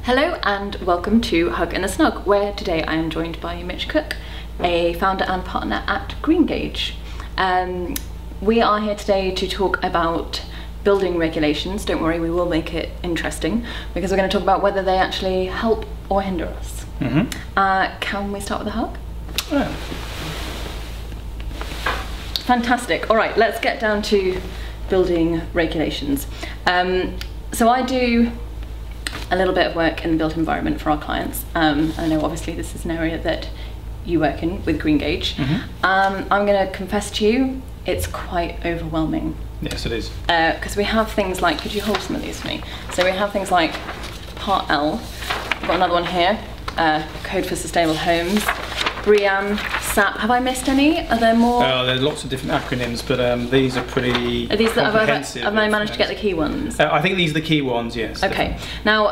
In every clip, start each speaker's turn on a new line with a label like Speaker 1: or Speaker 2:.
Speaker 1: Hello and welcome to Hug in the Snug, where today I am joined by Mitch Cooke, a founder and partner at Greengage. We are here today to talk about building regulations. Don't worry, we will make it interesting because we're going to talk about whether they actually help or hinder us. Can we start with a hug?
Speaker 2: Yeah.
Speaker 1: Fantastic. All right, let's get down to building regulations. So I do a little bit of work in the built environment for our clients. I know obviously this is an area that you work in with Greengage. I'm going to confess to you, it's quite overwhelming.
Speaker 2: Yes, it is.
Speaker 1: Because we have things like, could you hold some of these for me? So we have things like Part L, I've got another one here, Code for Sustainable Homes, BREEAM, SAP. Have I missed any? Are there more?
Speaker 2: There's lots of different acronyms, but these are pretty comprehensive.
Speaker 1: Have I managed to get the key ones?
Speaker 2: I think these are the key ones, yes.
Speaker 1: Okay.
Speaker 2: Definitely.
Speaker 1: Now,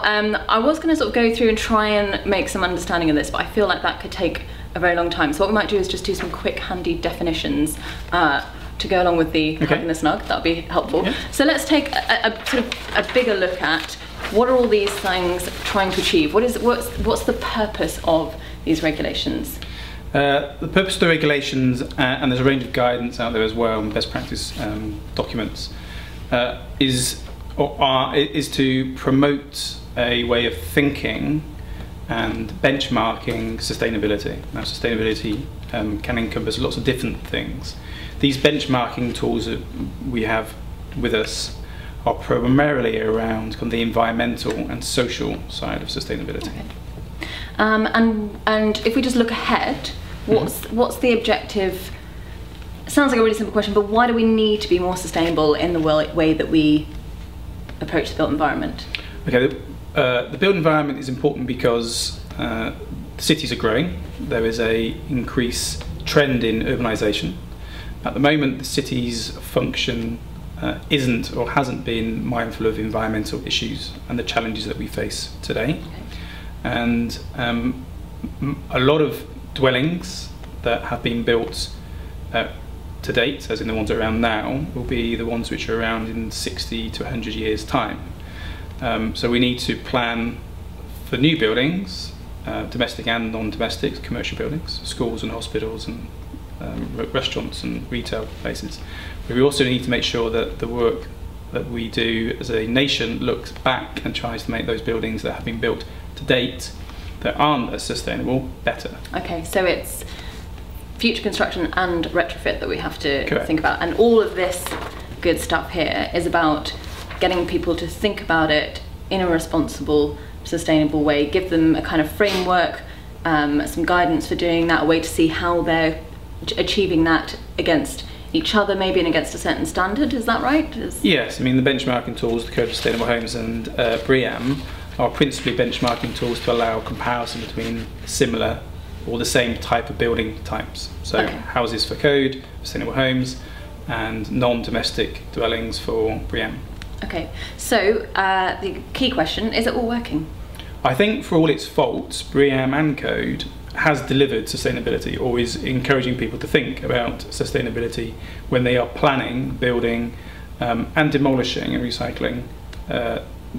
Speaker 1: I was going to sort of go through and try and make some understanding of this, but I feel like that could take a very long time. So what we might do is just do some quick, handy definitions to go along with the Hug in the Snug. That would be helpful. Yeah. So let's take a sort of a bigger look at what are all these things trying to achieve? What's the purpose of these regulations?
Speaker 2: The purpose of the regulations, and there's a range of guidance out there as well, and best practice documents, is to promote a way of thinking and benchmarking sustainability. Now, sustainability can encompass lots of different things. These benchmarking tools that we have with us are primarily around kind of the environmental and social side of sustainability.
Speaker 1: Okay. And if we just look ahead, what's the objective? It sounds like a really simple question, but why do we need to be more sustainable in the way that we approach the built environment? Okay,
Speaker 2: the built environment is important because cities are growing. There is a increased trend in urbanisation. At the moment, the city's function isn't or hasn't been mindful of environmental issues and the challenges that we face today. Okay. And a lot of dwellings that have been built to date, as in the ones around now, will be the ones which are around in 60 to 100 years' time. So we need to plan for new buildings, domestic and non-domestic, commercial buildings, schools and hospitals and restaurants and retail places. But we also need to make sure that the work that we do as a nation looks back and tries to make those buildings that have been built to date that aren't as sustainable better.
Speaker 1: Okay, so it's future construction and retrofit that we have to
Speaker 2: Correct.
Speaker 1: Think about, and all of this good stuff here is about getting people to think about it in a responsible, sustainable way, give them a kind of framework, some guidance for doing that, a way to see how they're achieving that against each other maybe and against a certain standard. Is that right?
Speaker 2: Yes, I mean the benchmarking tools, the Code for Sustainable Homes and BREEAM are principally benchmarking tools to allow comparison between similar or the same type of building types. So okay. Houses for Code, Sustainable Homes, and non-domestic dwellings for BREEAM. Okay,
Speaker 1: so the key question, is it all working?
Speaker 2: I think for all its faults, BREEAM and Code has delivered sustainability, or is encouraging people to think about sustainability when they are planning, building, and demolishing and recycling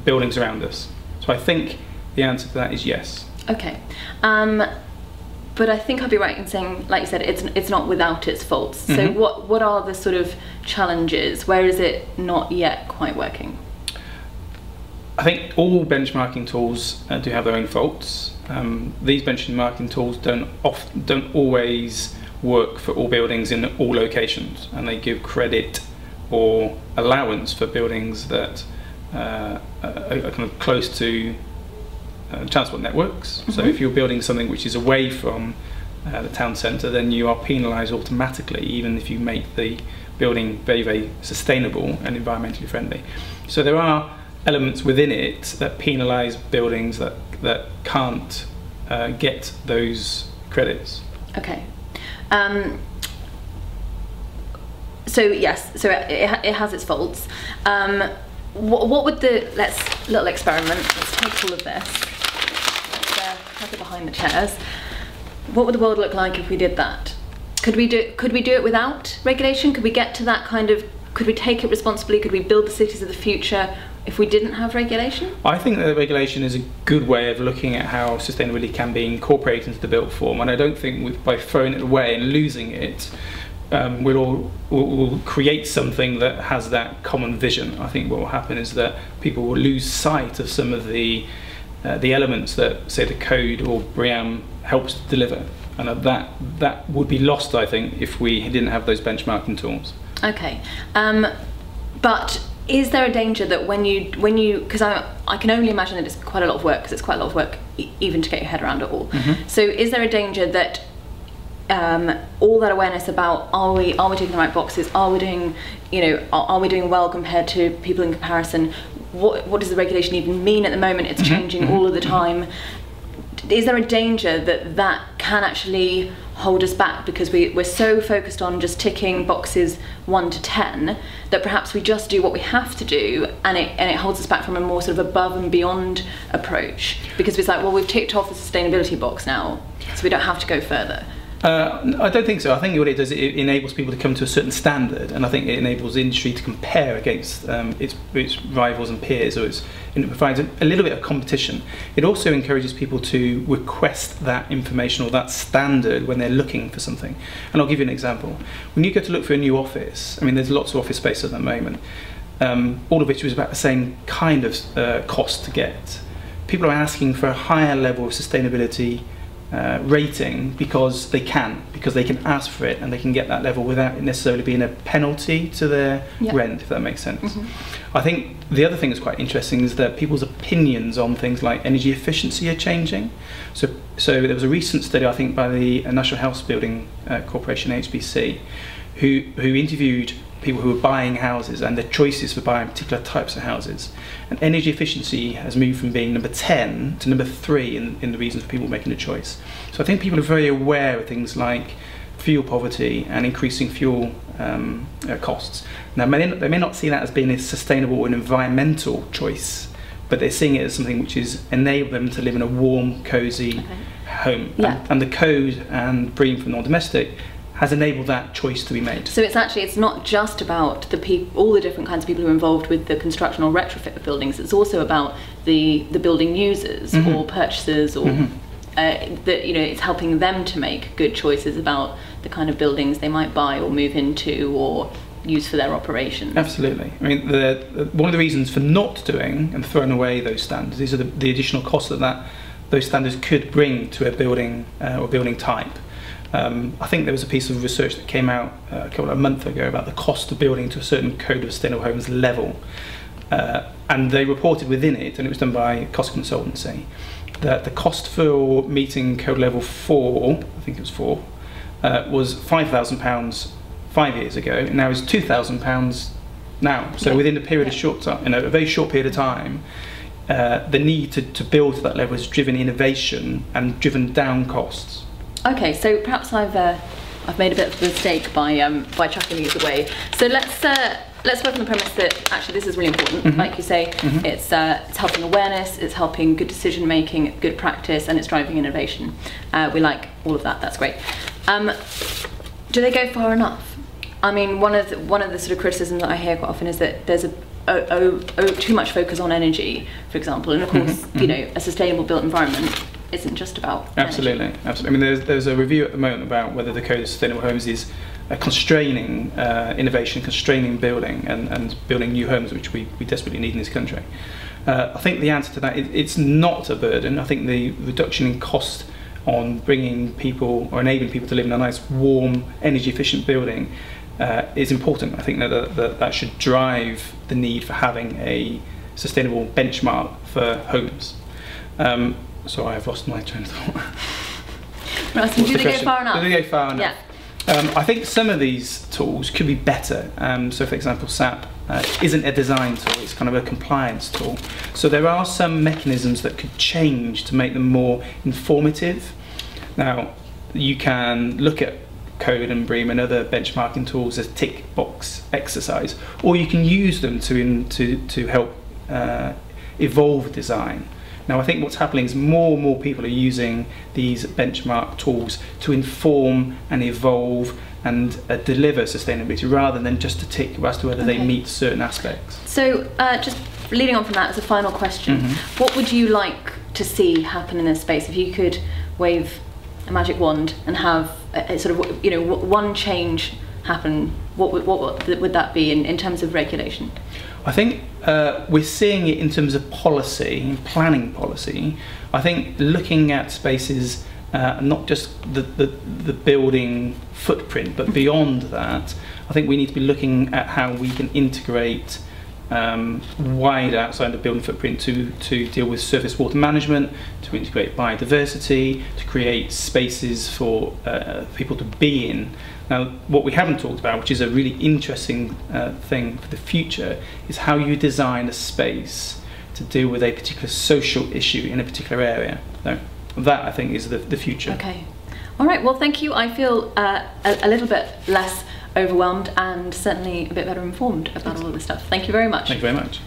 Speaker 2: buildings around us. So I think the answer to that is yes.
Speaker 1: Okay, but I think I'd be right in saying, like you said, it's not without its faults. So what are the sort of challenges? Where is it not yet quite working?
Speaker 2: I think all benchmarking tools do have their own faults. These benchmarking tools don't always work for all buildings in all locations, and they give credit or allowance for buildings that are kind of close to transport networks. So if you're building something which is away from the town centre, then you are penalised automatically, even if you make the building very, very sustainable and environmentally friendly. So there are elements within it that penalise buildings that can't get those credits. Okay.
Speaker 1: So yes, so it has its faults. What would little experiment, let's take all of this, let's tuck it behind the chairs. What would the world look like if we did that? Could we do it without regulation? Could we get to that kind of, could we take it responsibly? Could we build the cities of the future if we didn't have regulation?
Speaker 2: I think that regulation is a good way of looking at how sustainability can be incorporated into the built form, and I don't think by throwing it away and losing it, we'll create something that has that common vision. I think what will happen is that people will lose sight of some of the elements that, say, the code or BREEAM helps to deliver, and that would be lost, I think, if we didn't have those benchmarking tools.
Speaker 1: Okay, but is there a danger that when you, because I can only imagine that it's quite a lot of work, because it's quite a lot of work even to get your head around it all. So is there a danger that all that awareness about are we taking the right boxes, are we doing, are we doing well compared to people in comparison, what does the regulation even mean at the moment? It's changing all of the time. Is there a danger that can actually hold us back because we're so focused on just ticking boxes 1 to 10 that perhaps we just do what we have to do, and it holds us back from a more sort of above and beyond approach, because it's like, well, we've ticked off the sustainability box now, so we don't have to go further?
Speaker 2: I don't think so. I think what it does, it enables people to come to a certain standard, and I think it enables the industry to compare against its rivals and peers, or it provides a little bit of competition. It also encourages people to request that information or that standard when they're looking for something. And I'll give you an example. When you go to look for a new office, I mean, there's lots of office space at the moment, all of which was about the same kind of cost to get. People are asking for a higher level of sustainability rating because they can ask for it, and they can get that level without it necessarily being a penalty to their rent, if that makes sense. I think the other thing that's quite interesting is that people's opinions on things like energy efficiency are changing. So there was a recent study, I think, by the National House Building Corporation, HBC, who interviewed people who were buying houses and their choices for buying particular types of houses. And energy efficiency has moved from being number 10 to number 3 in the reasons for people making a choice. So I think people are very aware of things like fuel poverty and increasing fuel costs. Now, they may not see that as being a sustainable or an environmental choice, but they're seeing it as something which is enable them to live in a warm, cosy home. And the code and BREEAM for non-domestic has enabled that choice to be made. So
Speaker 1: it's not just about all the different kinds of people who are involved with the construction or retrofit of buildings. It's also about the building users or purchasers, or it's helping them to make good choices about the kind of buildings they might buy or move into or use for their operations.
Speaker 2: Absolutely. I mean, one of the reasons for not doing and throwing away those standards is the additional cost that those standards could bring to a building or building type. I think there was a piece of research that came out a month ago about the cost of building to a certain code of sustainable homes level, and they reported within it, and it was done by cost consultancy, that the cost for meeting code level 4, I think it was 4, was £5,000 5 years ago, and now is £2,000 now. So within a period of short time, a very short period of time, the need to build to that level has driven innovation and driven down costs.
Speaker 1: Okay, so perhaps I've made a bit of a mistake by chucking these away. So let's work on the premise that actually this is really important. Like you say, it's helping awareness, it's helping good decision making, good practice, and it's driving innovation. We like all of that. That's great. Do they go far enough? I mean, one of the sort of criticisms that I hear quite often is that there's too much focus on energy, for example, and of course, a sustainable built environment isn't just about
Speaker 2: absolutely
Speaker 1: energy.
Speaker 2: I mean, there's a review at the moment about whether the Code of Sustainable Homes is constraining innovation, constraining building and building new homes, which we desperately need in this country. I think the answer to that, it's not a burden. I think the reduction in cost on bringing people or enabling people to live in a nice, warm, energy efficient building is important. I think that should drive the need for having a sustainable benchmark for homes. So I have lost my train of thought.
Speaker 1: Right, so do they go far enough?
Speaker 2: Do they go far enough? Yeah. I think some of these tools could be better. So for example, SAP isn't a design tool, it's kind of a compliance tool. So there are some mechanisms that could change to make them more informative. Now, you can look at Code and BREEAM and other benchmarking tools as tick box exercise, or you can use them to help evolve design. Now, I think what's happening is more and more people are using these benchmark tools to inform and evolve and deliver sustainability, rather than just to tick as to whether they meet certain aspects.
Speaker 1: So just leading on from that, as a final question, what would you like to see happen in this space if you could wave a magic wand and have a sort of, you know, one change happen? What would that be in terms of regulation?
Speaker 2: I think we're seeing it in terms of policy, planning policy. I think looking at spaces, not just the building footprint, but beyond that, I think we need to be looking at how we can integrate wide outside the building footprint to deal with surface water management, to integrate biodiversity, to create spaces for people to be in. Now, what we haven't talked about, which is a really interesting thing for the future, is how you design a space to deal with a particular social issue in a particular area. So that, I think, is the future.
Speaker 1: Okay. All right, well, thank you. I feel a little bit less overwhelmed and certainly a bit better informed about all of this stuff. Thank you very much.
Speaker 2: Thank you very much.